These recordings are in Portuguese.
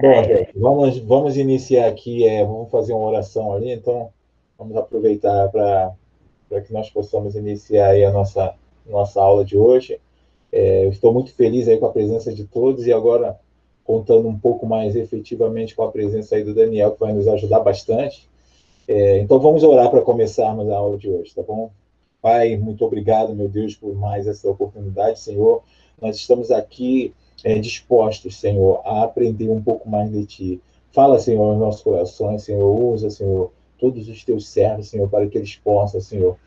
Bom, gente, vamos iniciar aqui, vamos fazer uma oração ali, então vamos aproveitar para que nós possamos iniciar aí a nossa aula de hoje. Eu estou muito feliz aí com a presença de todos e agora contando um pouco mais efetivamente com a presença aí do Daniel, que vai nos ajudar bastante. Então vamos orar para começarmos a aula de hoje, tá bom? Pai, muito obrigado, meu Deus, por mais essa oportunidade, Senhor. Nós estamos aqui dispostos, Senhor, a aprender um pouco mais de Ti. Fala, Senhor, aos nossos corações, Senhor. Usa, Senhor, todos os Teus servos, Senhor, para que eles possam, Senhor,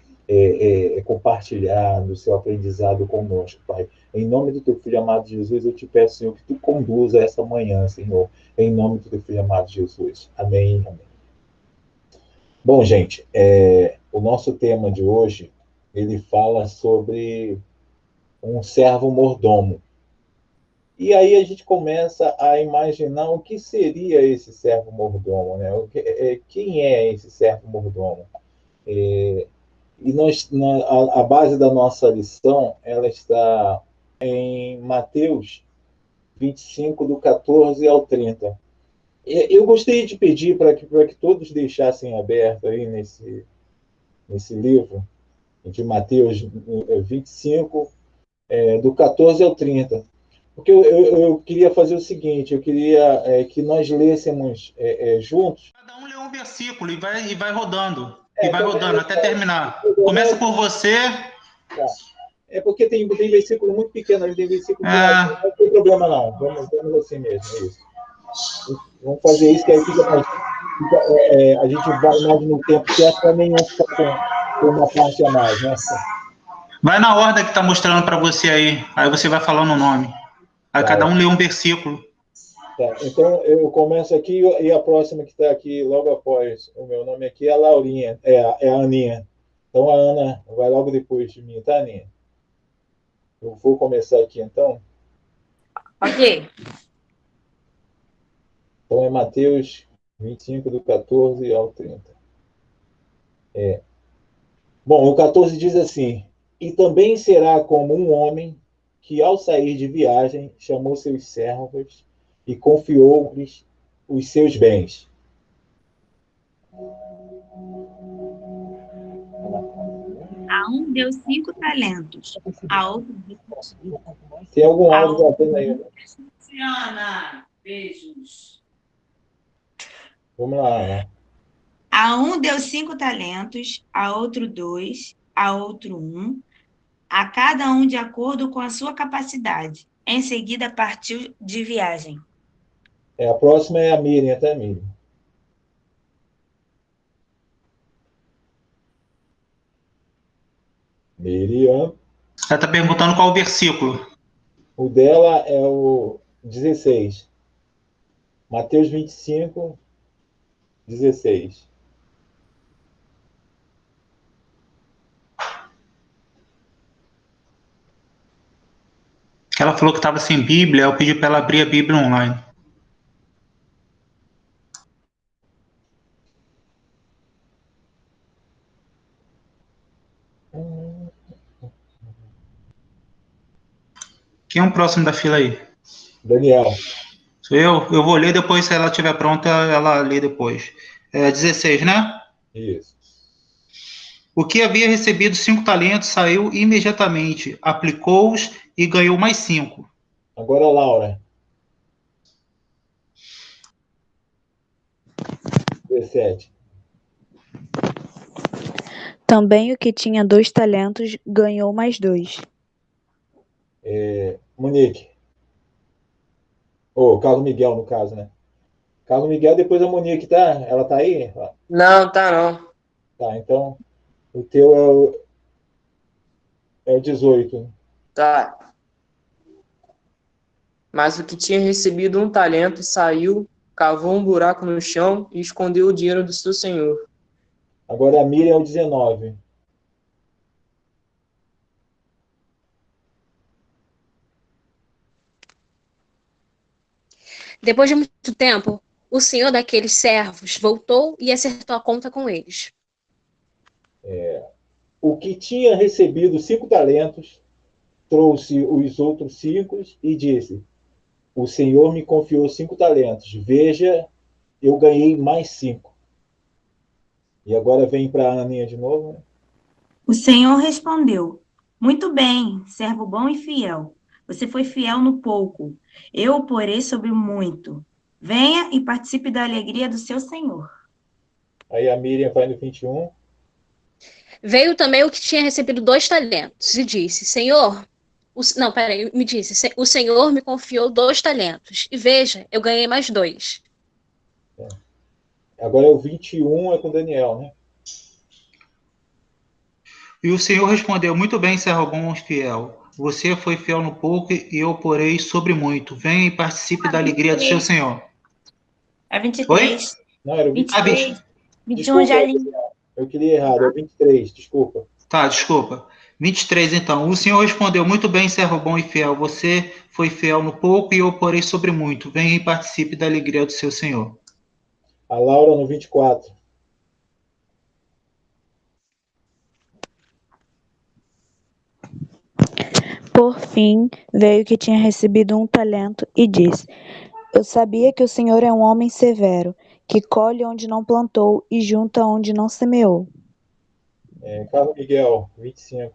compartilhar do Seu aprendizado conosco, Pai. Em nome do Teu Filho amado Jesus, eu te peço, Senhor, que Tu conduza essa manhã, Senhor. Em nome do Teu Filho amado Jesus. Amém, amém. Bom, gente, o nosso tema de hoje, ele fala sobre um servo mordomo. E aí a gente começa a imaginar o que seria esse servo mordomo, né? Quem é esse servo mordomo? E a base da nossa lição, ela está em Mateus 25, do 14 ao 30. Eu gostaria de pedir para que todos deixassem aberto aí nesse livro, de Mateus 25, do 14 ao 30. Porque eu queria fazer o seguinte, eu queria que nós lêssemos juntos. Cada um lê um versículo e vai rodando. E vai rodando até terminar. Começa por você. Tá. É porque tem versículo muito pequeno, tem versículo de não tem problema não. Vamos assim mesmo, é isso. Vamos fazer isso, que aí a gente vai mais no tempo certo para nenhum ficar com uma parte a mais, né? Vai na ordem que está mostrando para você aí. Aí você vai falando o nome. Aí cada um lê um versículo. Tá, então eu começo aqui e a próxima que está aqui logo após o meu nome aqui é a Laurinha, a Aninha. Então a Ana vai logo depois de mim, tá, Aninha? Eu vou começar aqui então. Ok. Então é Mateus 25, do 14 ao 30. Bom, o 14 diz assim: E também será como um homem que, ao sair de viagem, chamou seus servos e confiou-lhes os seus bens. A um deu 5 talentos, a outro Tem algum áudio batendo aí? Luciana, beijos. Vamos lá, Ana. A um deu 5 talentos, a outro 2, a outro 1, a cada um de acordo com a sua capacidade. Em seguida partiu de viagem. A próxima é a Miriam, tá, Miriam? Miriam. Ela está perguntando qual o versículo. O dela é o 16. Mateus 25, 16. Ela falou que estava sem Bíblia, eu pedi para ela abrir a Bíblia online. Quem é o próximo da fila aí? Daniel. Sou eu? Eu vou ler depois, se ela estiver pronta, ela lê depois. 16, né? Isso. O que havia recebido 5 talentos saiu imediatamente, aplicou-os e ganhou mais 5. Agora, Laura. 17. Também o que tinha 2 talentos ganhou mais 2. Monique. Carlos Miguel, no caso, né? Carlos Miguel, depois a Monique, tá? Ela tá aí? Não, tá não. Tá, então o teu é o 18. Tá. Mas o que tinha recebido 1 talento saiu, cavou um buraco no chão e escondeu o dinheiro do seu senhor. Agora a Miriam é o 19. Depois de muito tempo, o senhor daqueles servos voltou e acertou a conta com eles. O que tinha recebido 5 talentos trouxe os outros 5 e disse: o Senhor me confiou 5 talentos. Veja, eu ganhei mais 5. E agora vem para a Aninha de novo, né? O Senhor respondeu: Muito bem, servo bom e fiel. Você foi fiel no pouco. Eu o porei sobre o muito. Venha e participe da alegria do seu Senhor. Aí a Miriam vai no 21. Veio também o que tinha recebido 2 talentos e disse: Senhor, não, peraí, me disse: O Senhor me confiou 2 talentos. E veja, eu ganhei mais 2. Agora é o 21, é com Daniel, né? E o Senhor respondeu: Muito bem, servo bom e fiel. Você foi fiel no pouco e eu porei sobre muito. Venha e participe da alegria do seu Senhor. É Oi? 23. Não, era o 23. 21 Desculpa, já li. eu queria errado, é o 23, desculpa. Tá, desculpa. 23, então. O Senhor respondeu: Muito bem, servo bom e fiel. Você foi fiel no pouco e eu porei sobre muito. Venha e participe da alegria do seu Senhor. A Laura no 24. Por fim, veio que tinha recebido 1 talento e disse: Eu sabia que o Senhor é um homem severo, que colhe onde não plantou e junta onde não semeou. Carlos Miguel, 25.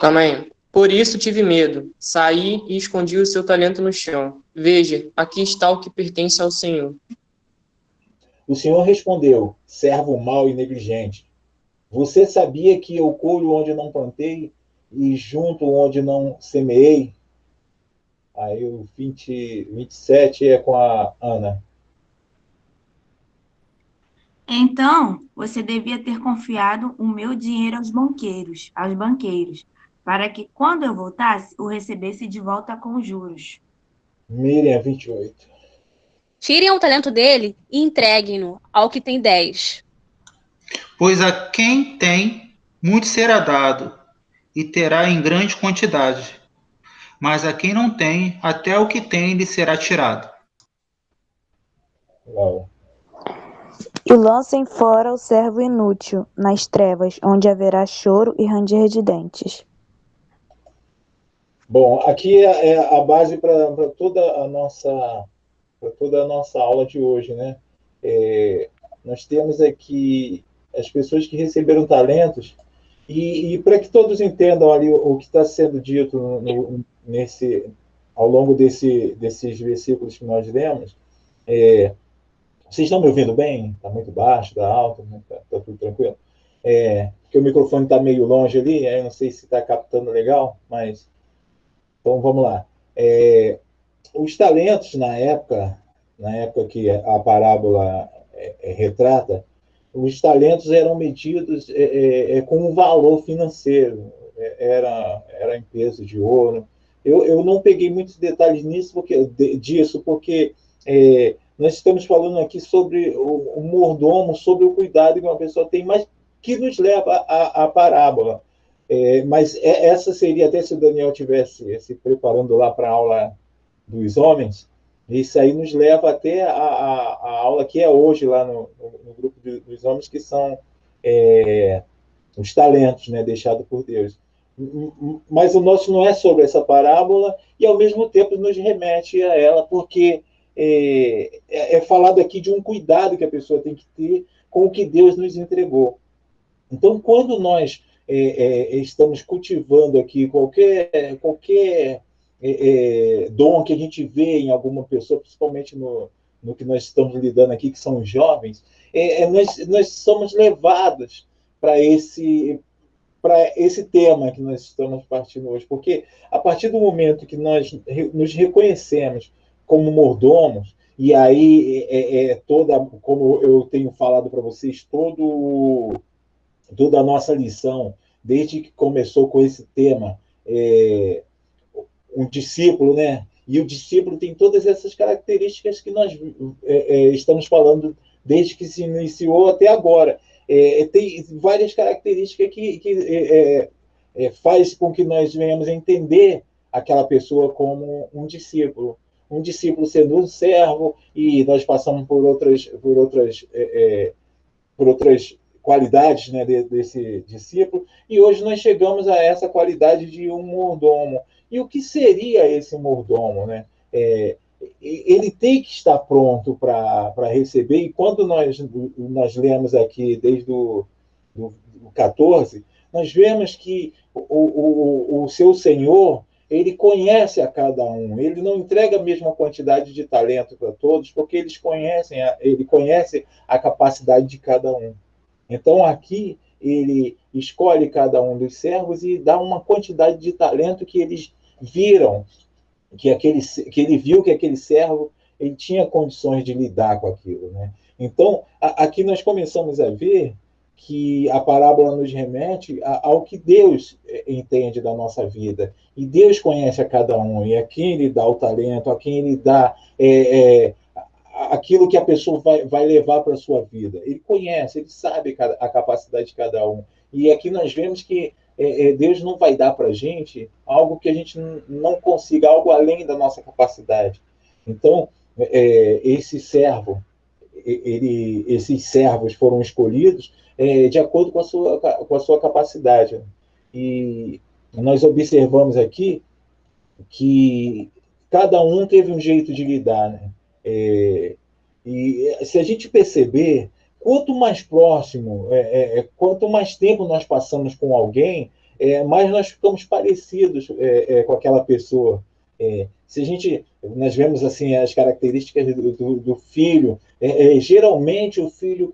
Calma aí. Por isso tive medo. Saí e escondi o seu talento no chão. Veja, aqui está o que pertence ao Senhor. O Senhor respondeu: servo mau e negligente. Você sabia que eu colho onde não plantei e junto onde não semeei? Aí o 27 é com a Ana. Então, você devia ter confiado o meu dinheiro aos banqueiros, para que, quando eu voltasse, o recebesse de volta com juros. Miriam, 28. Tirem o talento dele e entreguem-no ao que tem 10. Pois a quem tem, muito será dado, e terá em grande quantidade. Mas a quem não tem, até o que tem lhe será tirado. Laura. E lancem fora o servo inútil, nas trevas, onde haverá choro e ranger de dentes. Bom, aqui é a base para toda a nossa aula de hoje, né? Nós temos aqui as pessoas que receberam talentos e para que todos entendam ali o que está sendo dito ao longo desses versículos que nós lemos, vocês estão me ouvindo bem? Está muito baixo, está alto, está tudo tranquilo? Porque o microfone está meio longe ali, aí eu não sei se está captando legal, mas então vamos lá. Os talentos na época que a parábola retrata, os talentos eram medidos com um valor financeiro, era em peso de ouro. Eu não peguei muitos detalhes disso, porque nós estamos falando aqui sobre o mordomo, sobre o cuidado que uma pessoa tem, mas que nos leva à parábola. Mas essa seria, até se o Daniel tivesse se preparando lá para a aula dos homens, isso aí nos leva até a aula que é hoje lá no grupo dos homens, que são os talentos, né, deixados por Deus. Mas o nosso não é sobre essa parábola e, ao mesmo tempo, nos remete a ela, porque é falado aqui de um cuidado que a pessoa tem que ter com o que Deus nos entregou. Então, quando nós estamos cultivando aqui qualquer dom que a gente vê em alguma pessoa, principalmente no que nós estamos lidando aqui, que são os jovens, nós somos levados para esse tema que nós estamos partindo hoje, porque a partir do momento que nós nos reconhecemos como mordomos, e aí como eu tenho falado para vocês, toda a nossa lição, desde que começou com esse tema, um discípulo, né? E o discípulo tem todas essas características que nós estamos falando desde que se iniciou até agora. Tem várias características que faz com que nós venhamos a entender aquela pessoa como um discípulo. Um discípulo sendo um servo, e nós passamos por outras qualidades, né, desse discípulo, e hoje nós chegamos a essa qualidade de um mordomo. E o que seria esse mordomo, né? Ele tem que estar pronto para receber, e quando nós lemos aqui desde o 14, nós vemos que o seu Senhor, ele conhece a cada um, ele não entrega a mesma quantidade de talento para todos, porque ele conhece a capacidade de cada um. Então, aqui, ele escolhe cada um dos servos e dá uma quantidade de talento que eles viram, que ele viu que aquele servo ele tinha condições de lidar com aquilo, né? Então, aqui nós começamos a ver que a parábola nos remete ao que Deus entende da nossa vida. E Deus conhece a cada um, e a quem ele dá o talento, a quem ele dá aquilo que a pessoa vai levar para a sua vida. Ele conhece, ele sabe a capacidade de cada um. E aqui nós vemos que Deus não vai dar para a gente algo que a gente não consiga, algo além da nossa capacidade. Então, esses servos foram escolhidos de acordo com a sua capacidade. E nós observamos aqui que cada um teve um jeito de lidar, né? E se a gente perceber, quanto mais próximo, quanto mais tempo nós passamos com alguém, mais nós ficamos parecidos com aquela pessoa. Nós vemos assim as características do filho. Geralmente o filho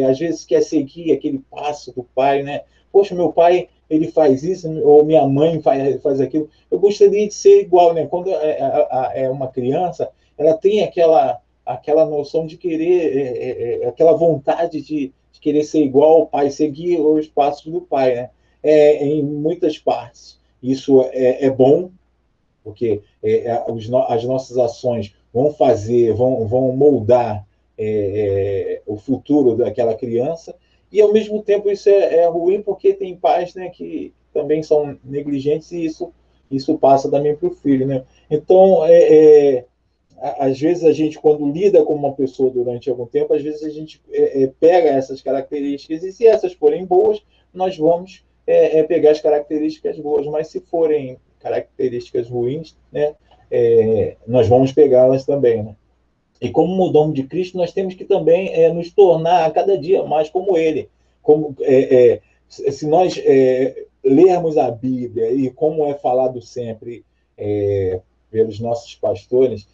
às vezes quer seguir aquele passo do pai, né? Poxa, meu pai ele faz isso, ou minha mãe faz aquilo. Eu gostaria de ser igual, né? Quando é uma criança, ela tem aquela noção de querer, aquela vontade de querer ser igual ao pai, seguir os passos do pai, né? Em muitas partes. Isso é bom, porque as nossas ações vão moldar o futuro daquela criança, e ao mesmo tempo isso é ruim, porque tem pais, né, que também são negligentes, e isso passa também para o filho, né? Então, às vezes a gente, quando lida com uma pessoa durante algum tempo, às vezes a gente pega essas características, e se essas forem boas, nós vamos pegar as características boas, mas se forem características ruins, né, nós vamos pegá-las também, né? E como mordomo de Cristo, nós temos que também nos tornar a cada dia mais como Ele. Se nós lermos a Bíblia, e como é falado sempre pelos nossos pastores,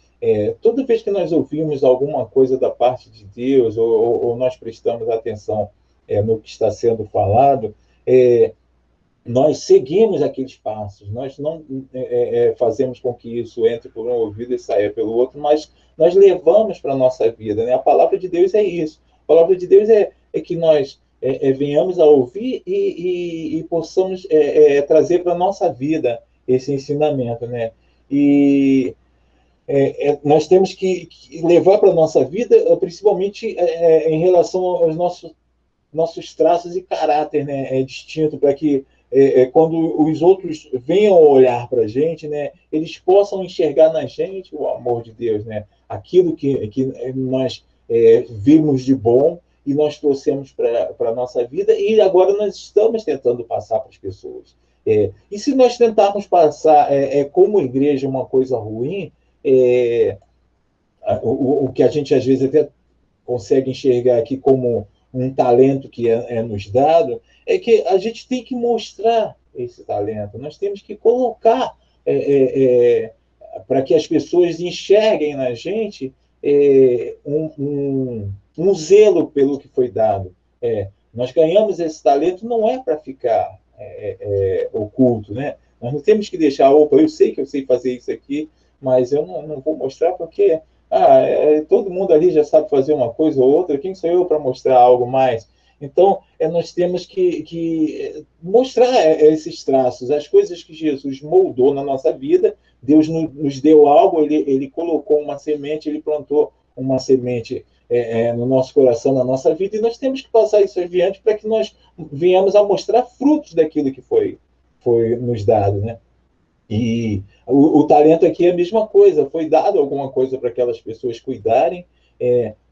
toda vez que nós ouvimos alguma coisa da parte de Deus, ou nós prestamos atenção no que está sendo falado, nós seguimos aqueles passos, nós não fazemos com que isso entre por um ouvido e saia pelo outro, mas nós levamos para a nossa vida, né? A palavra de Deus é isso. A palavra de Deus é que nós venhamos a ouvir e possamos trazer para a nossa vida esse ensinamento, né? E nós temos que levar para a nossa vida, principalmente em relação aos nossos traços e caráter, né? Distinto, para que quando os outros venham olhar para a gente, né, eles possam enxergar na gente o amor de Deus, né? Aquilo que nós vimos de bom e nós trouxemos para a nossa vida, e agora nós estamos tentando passar para as pessoas. E se nós tentarmos passar como igreja uma coisa ruim, o que a gente às vezes até consegue enxergar aqui como um talento que nos dado, é que a gente tem que mostrar esse talento. Nós temos que colocar para que as pessoas enxerguem na gente um zelo pelo que foi dado. Nós ganhamos esse talento não é para ficar oculto, né? Nós não temos que deixar, eu sei que eu sei fazer isso aqui, mas eu não vou mostrar porque todo mundo ali já sabe fazer uma coisa ou outra, quem sou eu para mostrar algo mais? Então, nós temos que mostrar esses traços, as coisas que Jesus moldou na nossa vida. Deus nos deu algo, ele colocou uma semente, ele plantou uma semente no nosso coração, na nossa vida, e nós temos que passar isso adiante para que nós venhamos a mostrar frutos daquilo que foi nos dado, né? E o talento aqui é a mesma coisa, foi dado alguma coisa para aquelas pessoas cuidarem.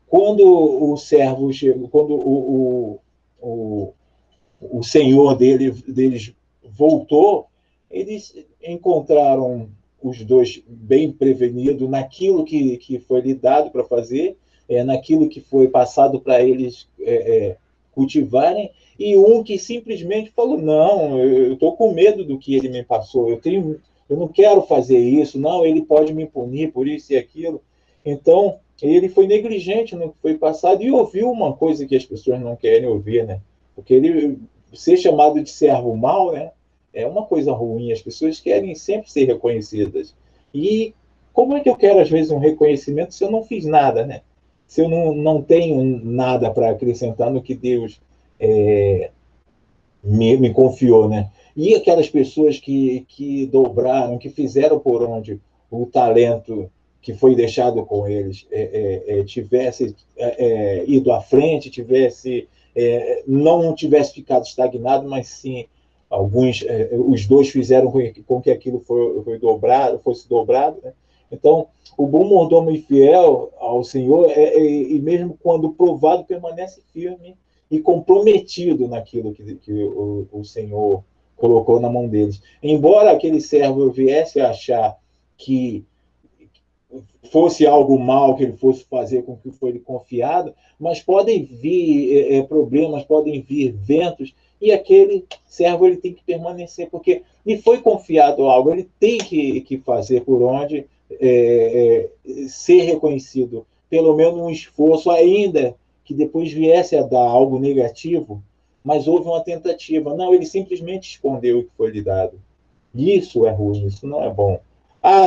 Quando o servo chegou, quando o senhor deles voltou, eles encontraram os dois bem prevenidos naquilo que foi lhe dado para fazer, naquilo que foi passado para eles cultivarem, e um que simplesmente falou, não, eu estou com medo do que ele me passou, eu não quero fazer isso, não, ele pode me punir por isso e aquilo. Então, ele foi negligente no que foi passado e ouviu uma coisa que as pessoas não querem ouvir, né? Porque ele ser chamado de servo mau, né, é uma coisa ruim. As pessoas querem sempre ser reconhecidas. E como é que eu quero, às vezes, um reconhecimento se eu não fiz nada, né? Se eu não tenho nada para acrescentar no que Deus me confiou, né? E aquelas pessoas que dobraram, que fizeram por onde o talento que foi deixado com eles tivesse ido à frente, não tivesse ficado estagnado, mas sim os dois fizeram com que aquilo fosse dobrado, né? Então, o bom mordomo e fiel ao Senhor, e mesmo quando provado, permanece firme e comprometido naquilo que o Senhor colocou na mão deles. Embora aquele servo viesse a achar que fosse algo mal que ele fosse fazer com que foi lhe confiado, mas podem vir problemas, podem vir ventos, e aquele servo ele tem que permanecer, porque lhe foi confiado algo, ele tem que fazer por onde ser reconhecido, pelo menos um esforço, ainda que depois viesse a dar algo negativo, mas houve uma tentativa. Não, ele simplesmente escondeu o que foi lhe dado. Isso é ruim, isso não é bom.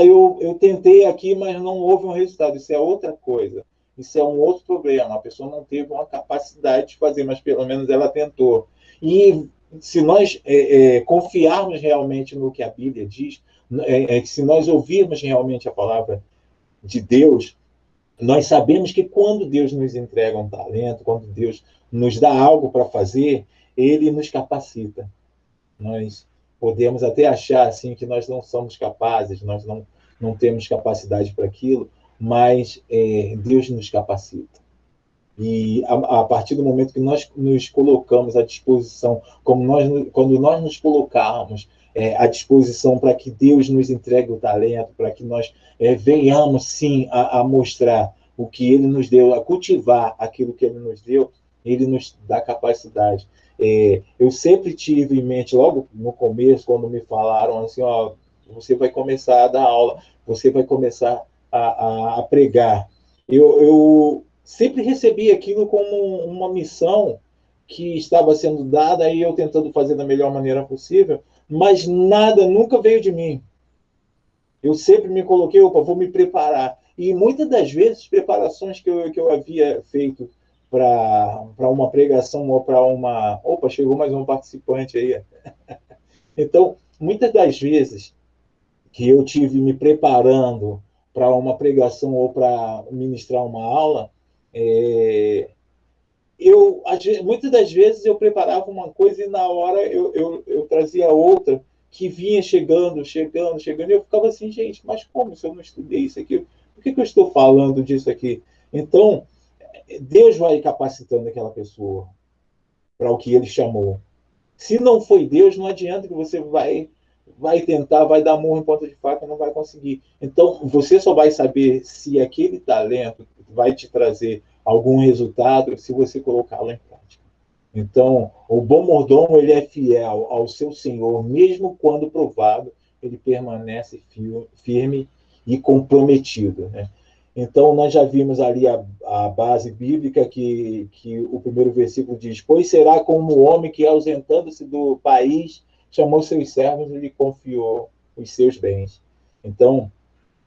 Eu tentei aqui, mas não houve um resultado. Isso é outra coisa. Isso é um outro problema. A pessoa não teve uma capacidade de fazer, mas pelo menos ela tentou. E se nós confiarmos realmente no que a Bíblia diz, se nós ouvirmos realmente a palavra de Deus, nós sabemos que quando Deus nos entrega um talento, quando Deus nos dá algo para fazer, Ele nos capacita. Nós podemos até achar assim que nós não somos capazes, nós não temos capacidade para aquilo, mas Deus nos capacita. E a partir do momento que nós nos colocamos à disposição, quando nós nos colocarmos à disposição para que Deus nos entregue o talento, para que nós venhamos sim a mostrar o que Ele nos deu, a cultivar aquilo que Ele nos deu, Ele nos dá capacidade. Eu sempre tive em mente, logo no começo, quando me falaram assim, você vai começar a dar aula, você vai começar a pregar. Eu sempre recebi aquilo como uma missão que estava sendo dada, e eu tentando fazer da melhor maneira possível, mas nada nunca veio de mim. Eu sempre me coloquei, vou me preparar. E muitas das vezes, preparações que eu havia feito para uma pregação ou para uma... Opa, chegou mais um participante aí. Então, muitas das vezes que eu tive me preparando para uma pregação ou para ministrar uma aula, muitas das vezes eu preparava uma coisa e na hora eu trazia outra que vinha chegando, e eu ficava assim, gente, mas como se eu não estudei isso aqui? Por que eu estou falando disso aqui? Então, Deus vai capacitando aquela pessoa para o que Ele chamou. Se não foi Deus, não adianta que você vai tentar, vai dar murro em ponta de faca, não vai conseguir. Então, você só vai saber se aquele talento vai te trazer algum resultado se você colocá-lo em prática. Então, o bom mordomo, ele é fiel ao seu Senhor, mesmo quando provado, ele permanece firme e comprometido, né? Então, nós já vimos ali a base bíblica que o primeiro versículo diz: pois será como o homem que, ausentando-se do país, chamou seus servos e lhe confiou os seus bens. Então,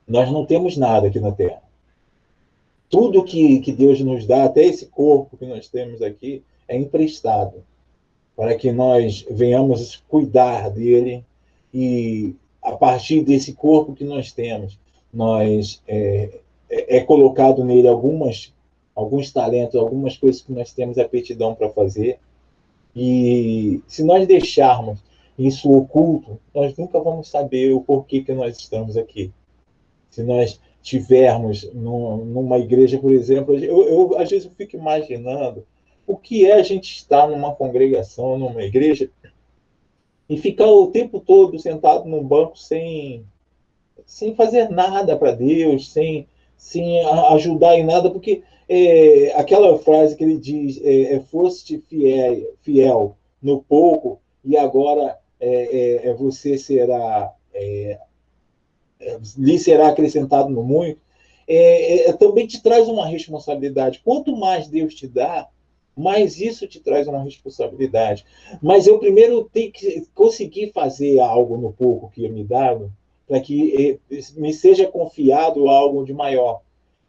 nós não temos nada aqui na terra. Tudo que Deus nos dá, até esse corpo que nós temos aqui, é emprestado para que nós venhamos cuidar dele, e a partir desse corpo que nós temos, nós colocado nele alguns talentos, algumas coisas que nós temos aptidão para fazer, e se nós deixarmos isso oculto, nós nunca vamos saber o porquê que nós estamos aqui. Se nós tivermos numa igreja, por exemplo, eu às vezes eu fico imaginando o que é a gente estar numa congregação, numa igreja, e ficar o tempo todo sentado num banco sem fazer nada para Deus, sem ajudar em nada, porque aquela frase que ele diz, foste fiel no pouco, e agora você será, lhe será acrescentado no muito, também te traz uma responsabilidade. Quanto mais Deus te dá, mais isso te traz uma responsabilidade. Mas eu primeiro tenho que conseguir fazer algo no pouco que é me dado, para que me seja confiado algo de maior.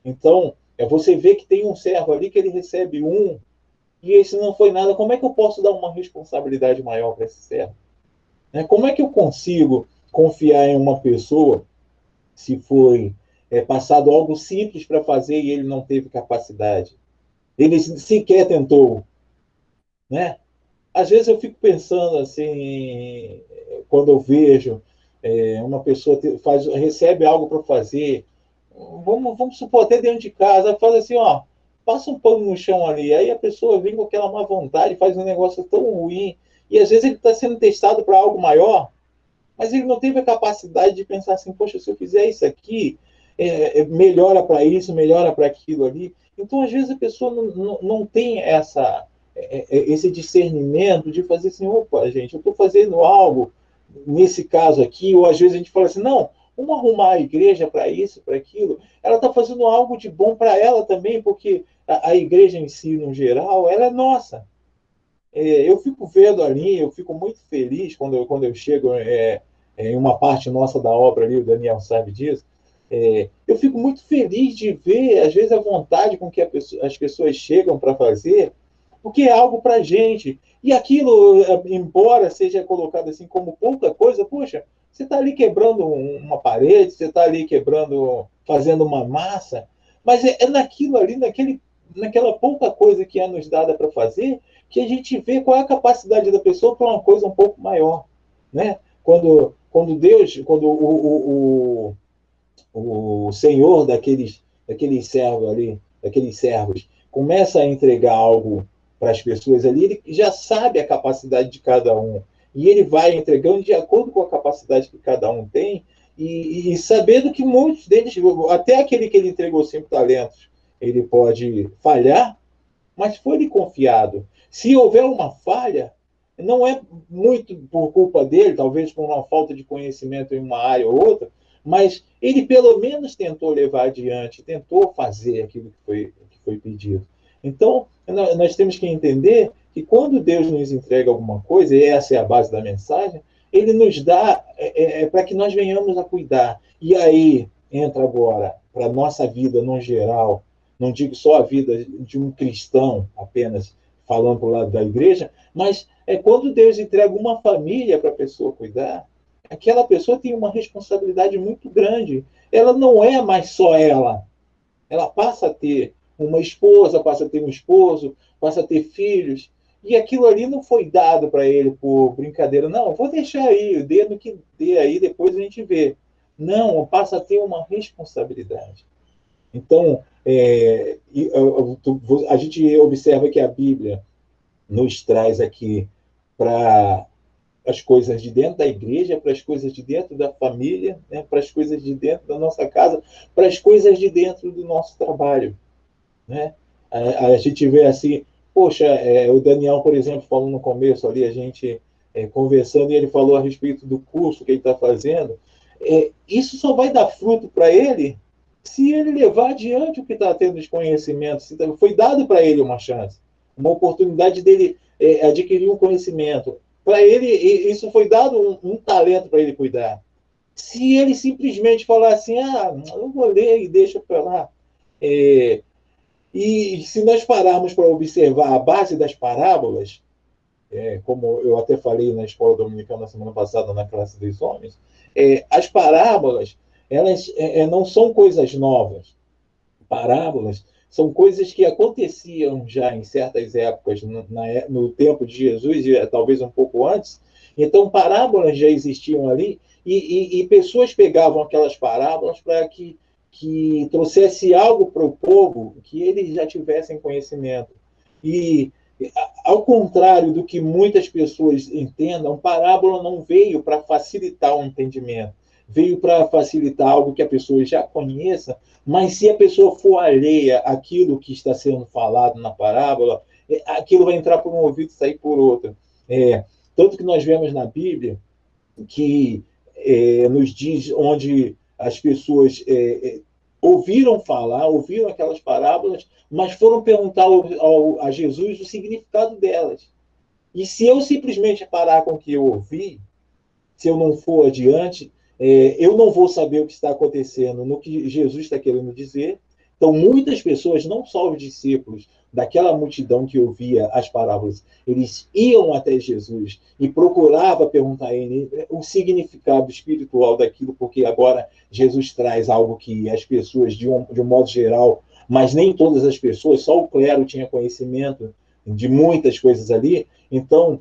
Então, você vê que tem um servo ali que ele recebe e esse não foi nada. Como é que eu posso dar uma responsabilidade maior para esse servo? Como é que eu consigo confiar em uma pessoa se foi passado algo simples para fazer e ele não teve capacidade? Ele sequer tentou, né? Às vezes eu fico pensando assim, quando eu vejo uma pessoa recebe algo para fazer, vamos supor, até dentro de casa, faz assim, ó, passa um pano no chão ali, aí a pessoa vem com aquela má vontade, faz um negócio tão ruim, e às vezes ele está sendo testado para algo maior, mas ele não teve a capacidade de pensar assim, poxa, se eu fizer isso aqui, melhora para isso, melhora para aquilo ali. Então, às vezes, a pessoa não tem esse discernimento de fazer assim, opa, gente, eu estou fazendo algo nesse caso aqui, ou às vezes a gente fala assim, não, vamos arrumar a igreja para isso, para aquilo. Ela está fazendo algo de bom para ela também, porque a igreja em si, no geral, ela é nossa. Eu fico vendo ali, eu fico muito feliz quando eu chego em uma parte nossa da obra ali, o Daniel sabe disso, eu fico muito feliz de ver, às vezes, a vontade com que as pessoas chegam para fazer, porque é algo para a gente. E aquilo, embora seja colocado assim como pouca coisa, poxa, você está ali quebrando uma parede, você está ali fazendo uma massa, mas é naquilo ali, naquela pouca coisa que é nos dada para fazer, que a gente vê qual é a capacidade da pessoa para uma coisa um pouco maior, né? Quando o senhor daqueles servos ali, daqueles servos, começa a entregar algo para as pessoas ali, ele já sabe a capacidade de cada um. E ele vai entregando de acordo com a capacidade que cada um tem, e sabendo que muitos deles, até aquele que ele entregou 5 talentos, ele pode falhar, mas foi-lhe confiado. Se houver uma falha, não é muito por culpa dele, talvez por uma falta de conhecimento em uma área ou outra, mas ele pelo menos tentou levar adiante, tentou fazer aquilo que foi pedido. Então, nós temos que entender que quando Deus nos entrega alguma coisa, e essa é a base da mensagem, ele nos dá para que nós venhamos a cuidar. E aí entra agora, para a nossa vida no geral, não digo só a vida de um cristão apenas, falando para o lado da igreja, mas quando Deus entrega uma família para a pessoa cuidar, aquela pessoa tem uma responsabilidade muito grande. Ela não é mais só ela. Ela passa a ter uma esposa, passa a ter um esposo, passa a ter filhos. E aquilo ali não foi dado para ele por brincadeira. Não, vou deixar aí, o dedo que dê aí, depois a gente vê. Não, passa a ter uma responsabilidade. Então, a gente observa que a Bíblia nos traz aqui para as coisas de dentro da igreja, para as coisas de dentro da família, né, para as coisas de dentro da nossa casa, para as coisas de dentro do nosso trabalho. Né? A gente vê assim, poxa, o Daniel, por exemplo, falou no começo ali, a gente conversando, e ele falou a respeito do curso que ele está fazendo. Isso só vai dar fruto para ele se ele levar adiante o que está tendo de conhecimento. Se foi dado para ele uma chance, uma oportunidade dele adquirir um conhecimento. Para ele, isso foi dado um talento para ele cuidar. Se ele simplesmente falar assim, eu vou ler e deixa para lá. E se nós pararmos para observar a base das parábolas, como eu até falei na escola dominicana na semana passada, na classe dos homens, as parábolas, elas não são coisas novas. Parábolas são coisas que aconteciam já em certas épocas, no tempo de Jesus, e talvez um pouco antes. Então, parábolas já existiam ali, e pessoas pegavam aquelas parábolas para que trouxesse algo para o povo que eles já tivessem conhecimento. E Ao contrário do que muitas pessoas entendam, parábola não veio para facilitar o entendimento, veio para facilitar algo que a pessoa já conheça, mas se a pessoa for alheia àquilo que está sendo falado na parábola, aquilo vai entrar por um ouvido e sair por outro. Tanto que nós vemos na Bíblia que nos diz onde as pessoas ouviram falar, ouviram aquelas parábolas, mas foram perguntar a Jesus o significado delas. E se eu simplesmente parar com o que eu ouvi, se eu não for adiante, eu não vou saber o que está acontecendo no que Jesus está querendo dizer. Então, muitas pessoas, não só os discípulos daquela multidão que ouvia as parábolas, eles iam até Jesus e procuravam perguntar a ele o significado espiritual daquilo, porque agora Jesus traz algo que as pessoas, de um modo geral, mas nem todas as pessoas, só o clero tinha conhecimento de muitas coisas ali. Então,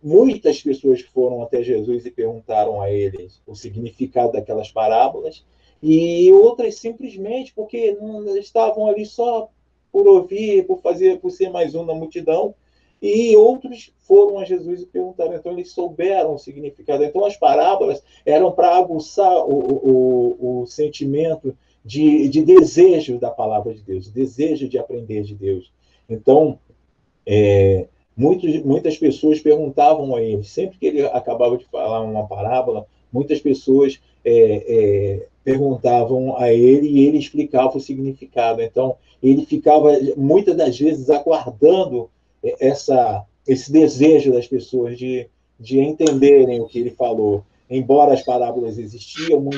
muitas pessoas foram até Jesus e perguntaram a ele o significado daquelas parábolas, e outras simplesmente porque não estavam ali só por ouvir, por ser mais um na multidão, e outros foram a Jesus e perguntaram. Então eles souberam o significado. Então as parábolas eram para aguçar o sentimento de desejo da palavra de Deus, desejo de aprender de Deus. Então muitas pessoas perguntavam a ele, sempre que ele acabava de falar uma parábola, muitas pessoas perguntavam a ele e ele explicava o significado. Então, ele ficava, muitas das vezes, aguardando esse desejo das pessoas de entenderem o que ele falou. Embora as parábolas existiam,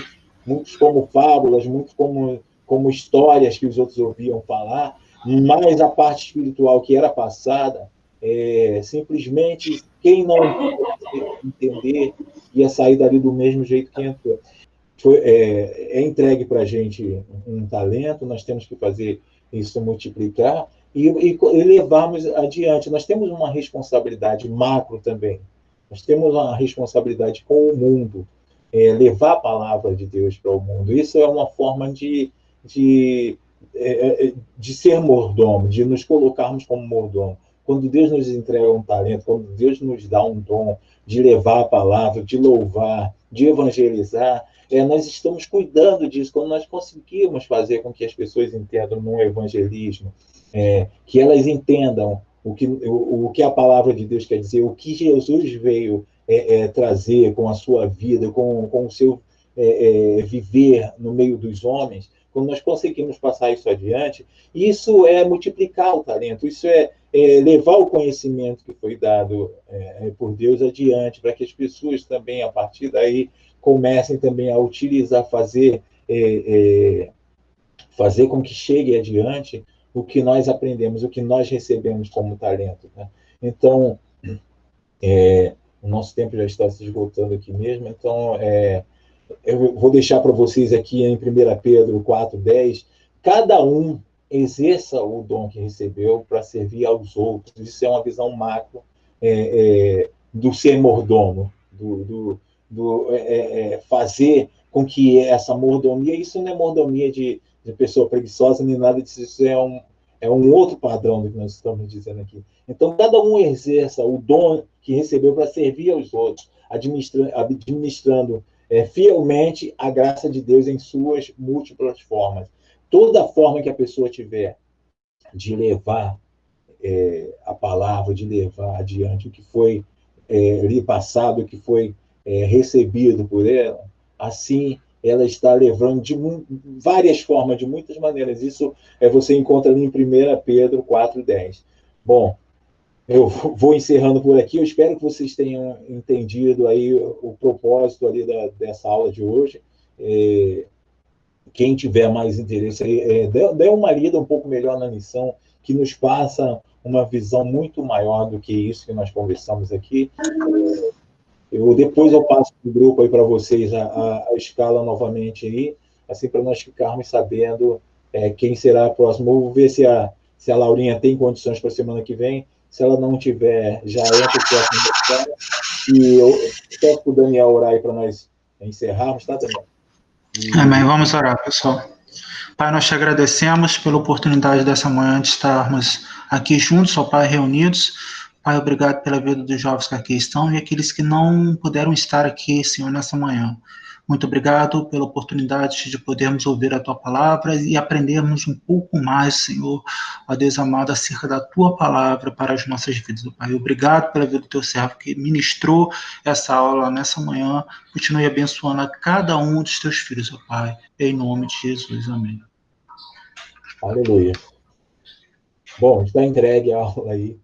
muitos como fábulas, muitos como histórias que os outros ouviam falar, mas a parte espiritual que era passada, simplesmente quem não entender ia sair dali do mesmo jeito que entrou. É entregue para a gente um talento, nós temos que fazer isso multiplicar e levarmos adiante. Nós temos uma responsabilidade macro também. Nós temos uma responsabilidade com o mundo, levar a palavra de Deus para o mundo. Isso é uma forma de ser mordomo, de nos colocarmos como mordomo. Quando Deus nos entrega um talento, quando Deus nos dá um dom de levar a palavra, de louvar, de evangelizar, nós estamos cuidando disso. Quando nós conseguimos fazer com que as pessoas entendam no evangelismo, que elas entendam o que a palavra de Deus quer dizer, o que Jesus veio trazer com a sua vida, com o seu viver no meio dos homens, quando nós conseguimos passar isso adiante, isso é multiplicar o talento, isso é levar o conhecimento que foi dado por Deus adiante, para que as pessoas também, a partir daí, comecem também a utilizar, fazer com que chegue adiante o que nós aprendemos, o que nós recebemos como talento. Né? Então, o nosso tempo já está se esgotando aqui mesmo, então eu vou deixar para vocês aqui em 1 Pedro 4:10, cada um exerça o dom que recebeu para servir aos outros. Isso é uma visão macro do ser mordomo, do fazer com que essa mordomia, isso não é mordomia de pessoa preguiçosa nem nada disso, isso é um outro padrão do que nós estamos dizendo aqui. Então, cada um exerça o dom que recebeu para servir aos outros, administrando fielmente a graça de Deus em suas múltiplas formas. Toda forma que a pessoa tiver de levar a palavra, de levar adiante o que foi lhe passado, o que foi recebido por ela, assim ela está levando de várias formas, de muitas maneiras. Isso você encontra ali em 1 Pedro 4:10. Bom, eu vou encerrando por aqui. Eu espero que vocês tenham entendido aí o propósito ali dessa aula de hoje. Quem tiver mais interesse aí, dê uma lida um pouco melhor na lição, que nos passa uma visão muito maior do que isso que nós conversamos aqui. Depois eu passo para o grupo aí para vocês a escala novamente aí, assim para nós ficarmos sabendo quem será a próxima. Eu vou ver se a Laurinha tem condições para a semana que vem. Se ela não tiver, já entra a próxima. E eu peço para o Daniel orar aí para nós encerrarmos, tá, Daniel? Amém. Vamos orar, pessoal. Pai, nós te agradecemos pela oportunidade dessa manhã de estarmos aqui juntos, ó Pai, reunidos. Pai, obrigado pela vida dos jovens que aqui estão e aqueles que não puderam estar aqui, Senhor, nessa manhã. Muito obrigado pela oportunidade de podermos ouvir a Tua palavra e aprendermos um pouco mais, Senhor, ó Deus amado, acerca da Tua palavra para as nossas vidas, ó Pai. Obrigado pela vida do Teu servo que ministrou essa aula nessa manhã. Continue abençoando a cada um dos Teus filhos, ó Pai. Em nome de Jesus, amém. Aleluia. Bom, está entregue a aula aí.